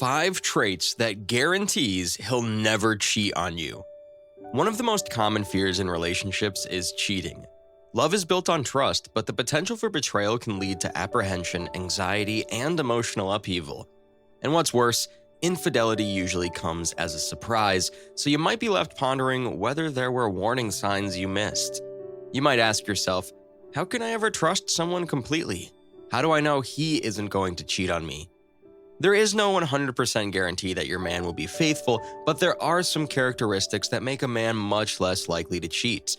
5 traits that guarantees he'll never cheat on you. One of the most common fears in relationships is cheating. Love is built on trust, but the potential for betrayal can lead to apprehension, anxiety, and emotional upheaval. And what's worse, infidelity usually comes as a surprise, so you might be left pondering whether there were warning signs you missed. You might ask yourself, how can I ever trust someone completely? How do I know he isn't going to cheat on me? There is no 100% guarantee that your man will be faithful, but there are some characteristics that make a man much less likely to cheat.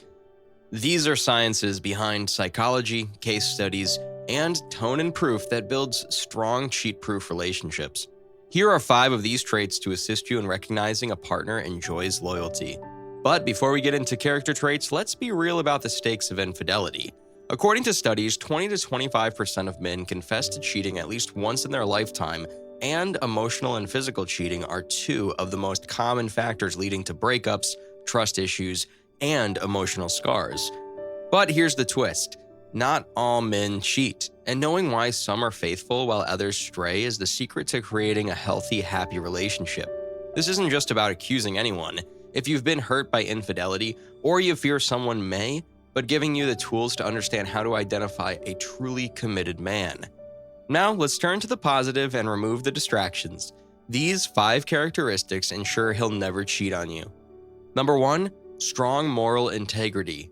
These are sciences behind psychology, case studies, and tone and proof that builds strong cheat-proof relationships. Here are 5 of these traits to assist you in recognizing a partner enjoys loyalty. But before we get into character traits, let's be real about the stakes of infidelity. According to studies, 20 to 25% of men confess to cheating at least once in their lifetime, and emotional and physical cheating are 2 of the most common factors leading to breakups, trust issues, and emotional scars. But here's the twist. Not all men cheat, and knowing why some are faithful while others stray is the secret to creating a healthy, happy relationship. This isn't just about accusing anyone. If you've been hurt by infidelity, or you fear someone may, but giving you the tools to understand how to identify a truly committed man. Now, let's turn to the positive and remove the distractions. These 5 characteristics ensure he'll never cheat on you. Number 1, strong moral integrity.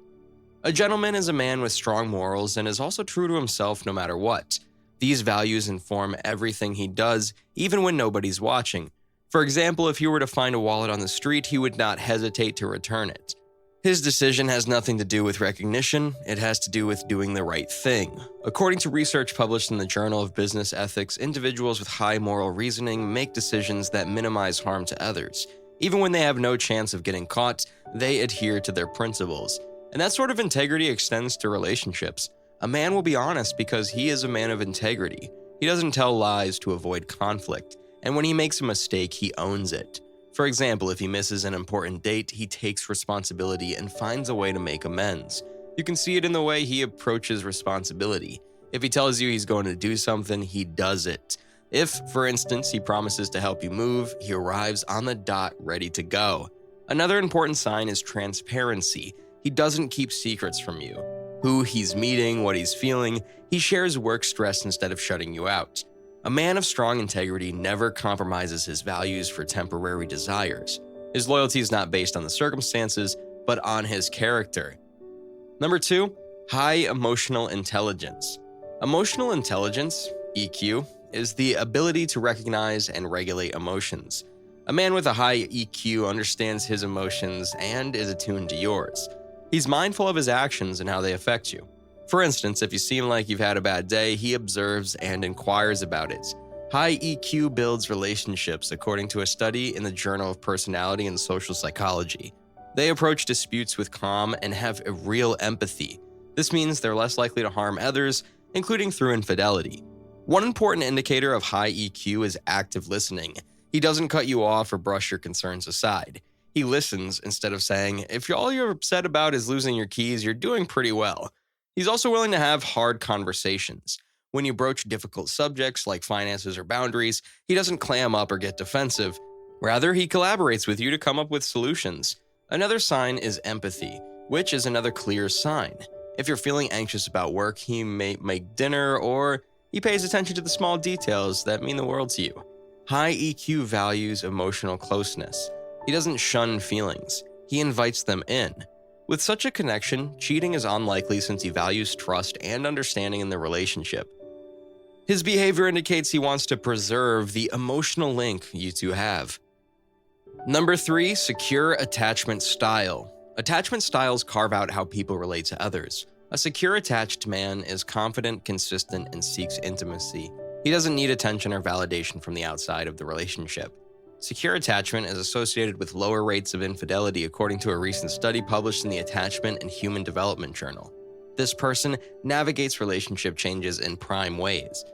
A gentleman is a man with strong morals and is also true to himself no matter what. These values inform everything he does, even when nobody's watching. For example, if he were to find a wallet on the street, he would not hesitate to return it. His decision has nothing to do with recognition, it has to do with doing the right thing. According to research published in the Journal of Business Ethics, individuals with high moral reasoning make decisions that minimize harm to others. Even when they have no chance of getting caught, they adhere to their principles. And that sort of integrity extends to relationships. A man will be honest because he is a man of integrity. He doesn't tell lies to avoid conflict, and when he makes a mistake, he owns it. For example, if he misses an important date, he takes responsibility and finds a way to make amends. You can see it in the way he approaches responsibility. If he tells you he's going to do something, he does it. If, for instance, he promises to help you move, he arrives on the dot ready to go. Another important sign is transparency. He doesn't keep secrets from you. Who he's meeting, what he's feeling, he shares work stress instead of shutting you out. A man of strong integrity never compromises his values for temporary desires. His loyalty is not based on the circumstances, but on his character. Number 2, high emotional intelligence. Emotional intelligence, EQ, is the ability to recognize and regulate emotions. A man with a high EQ understands his emotions and is attuned to yours. He's mindful of his actions and how they affect you. For instance, if you seem like you've had a bad day, he observes and inquires about it. High EQ builds relationships, according to a study in the Journal of Personality and Social Psychology. They approach disputes with calm and have a real empathy. This means they're less likely to harm others, including through infidelity. One important indicator of high EQ is active listening. He doesn't cut you off or brush your concerns aside. He listens instead of saying, if all you're upset about is losing your keys, you're doing pretty well. He's also willing to have hard conversations. When you broach difficult subjects like finances or boundaries, he doesn't clam up or get defensive. Rather, he collaborates with you to come up with solutions. Another sign is empathy, which is another clear sign. If you're feeling anxious about work, he may make dinner or he pays attention to the small details that mean the world to you. High EQ values emotional closeness. He doesn't shun feelings. He invites them in. With such a connection, cheating is unlikely since he values trust and understanding in the relationship. His behavior indicates he wants to preserve the emotional link you two have. Number 3, secure attachment style. Attachment styles carve out how people relate to others. A secure attached man is confident, consistent, and seeks intimacy. He doesn't need attention or validation from the outside of the relationship. Secure attachment is associated with lower rates of infidelity according to a recent study published in the Attachment and Human Development Journal. This person navigates relationship changes in prime ways.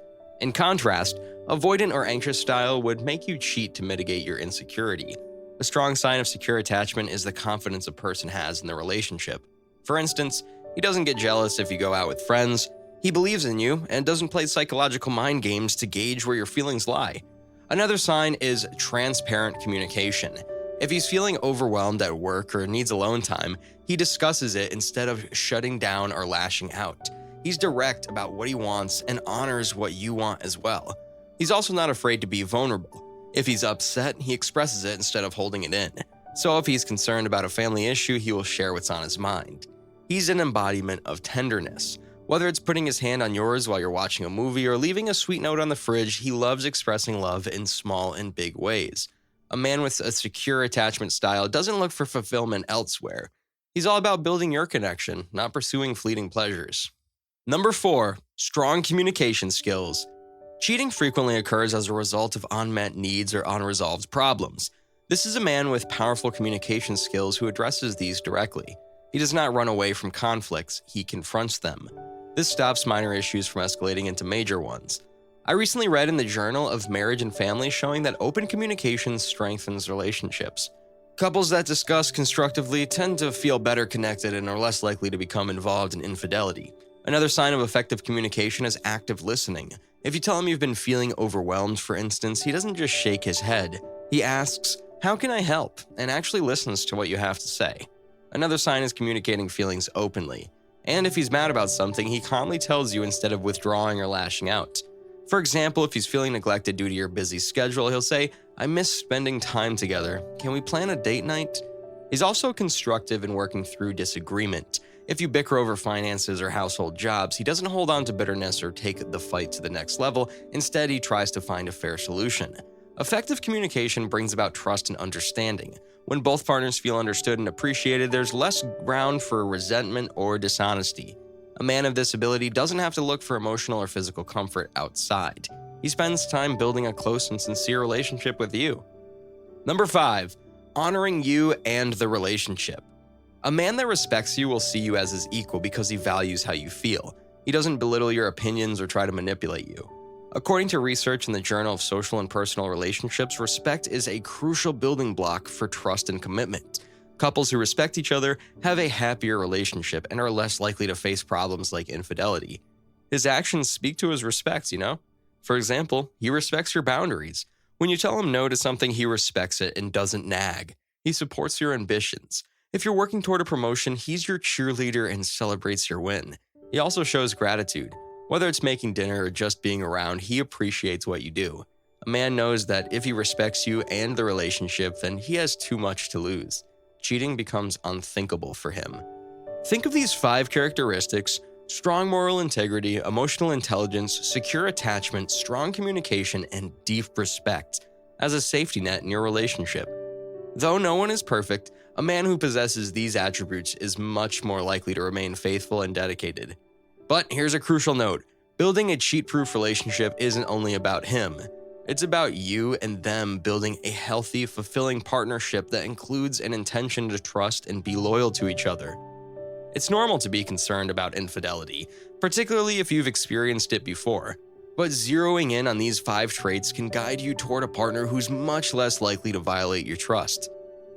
In contrast, avoidant or anxious style would make you cheat to mitigate your insecurity. A strong sign of secure attachment is the confidence a person has in the relationship. For instance, he doesn't get jealous if you go out with friends. He believes in you and doesn't play psychological mind games to gauge where your feelings lie. Another sign is transparent communication. If he's feeling overwhelmed at work or needs alone time, he discusses it instead of shutting down or lashing out. He's direct about what he wants and honors what you want as well. He's also not afraid to be vulnerable. If he's upset, he expresses it instead of holding it in. So if he's concerned about a family issue, he will share what's on his mind. He's an embodiment of tenderness. Whether it's putting his hand on yours while you're watching a movie or leaving a sweet note on the fridge, he loves expressing love in small and big ways. A man with a secure attachment style doesn't look for fulfillment elsewhere. He's all about building your connection, not pursuing fleeting pleasures. Number 4, strong communication skills. Cheating frequently occurs as a result of unmet needs or unresolved problems. This is a man with powerful communication skills who addresses these directly. He does not run away from conflicts, he confronts them. This stops minor issues from escalating into major ones. I recently read in the Journal of Marriage and Family showing that open communication strengthens relationships. Couples that discuss constructively tend to feel better connected and are less likely to become involved in infidelity. Another sign of effective communication is active listening. If you tell him you've been feeling overwhelmed, for instance, he doesn't just shake his head. He asks, "How can I help?" and actually listens to what you have to say. Another sign is communicating feelings openly. And if he's mad about something, he calmly tells you instead of withdrawing or lashing out. For example, if he's feeling neglected due to your busy schedule, he'll say, "I miss spending time together. Can we plan a date night?" He's also constructive in working through disagreement. If you bicker over finances or household jobs, he doesn't hold on to bitterness or take the fight to the next level. Instead, he tries to find a fair solution. Effective communication brings about trust and understanding. When both partners feel understood and appreciated, there's less ground for resentment or dishonesty. A man of this ability doesn't have to look for emotional or physical comfort outside. He spends time building a close and sincere relationship with you. Number 5, honoring you and the relationship. A man that respects you will see you as his equal because he values how you feel. He doesn't belittle your opinions or try to manipulate you. According to research in the Journal of Social and Personal Relationships, respect is a crucial building block for trust and commitment. Couples who respect each other have a happier relationship and are less likely to face problems like infidelity. His actions speak to his respect, For example, he respects your boundaries. When you tell him no to something, he respects it and doesn't nag. He supports your ambitions. If you're working toward a promotion, he's your cheerleader and celebrates your win. He also shows gratitude. Whether it's making dinner or just being around, he appreciates what you do. A man knows that if he respects you and the relationship, then he has too much to lose. Cheating becomes unthinkable for him. Think of these 5 characteristics: strong moral integrity, emotional intelligence, secure attachment, strong communication, and deep respect as a safety net in your relationship. Though no one is perfect, a man who possesses these attributes is much more likely to remain faithful and dedicated. But here's a crucial note: building a cheat-proof relationship isn't only about him. It's about you and them building a healthy, fulfilling partnership that includes an intention to trust and be loyal to each other. It's normal to be concerned about infidelity, particularly if you've experienced it before. But zeroing in on these 5 traits can guide you toward a partner who's much less likely to violate your trust.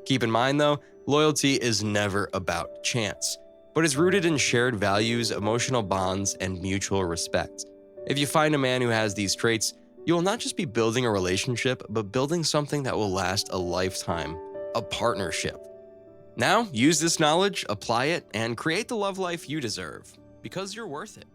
Keep in mind though, loyalty is never about chance, but is rooted in shared values, emotional bonds, and mutual respect. If you find a man who has these traits, you will not just be building a relationship, but building something that will last a lifetime, a partnership. Now, use this knowledge, apply it, and create the love life you deserve, because you're worth it.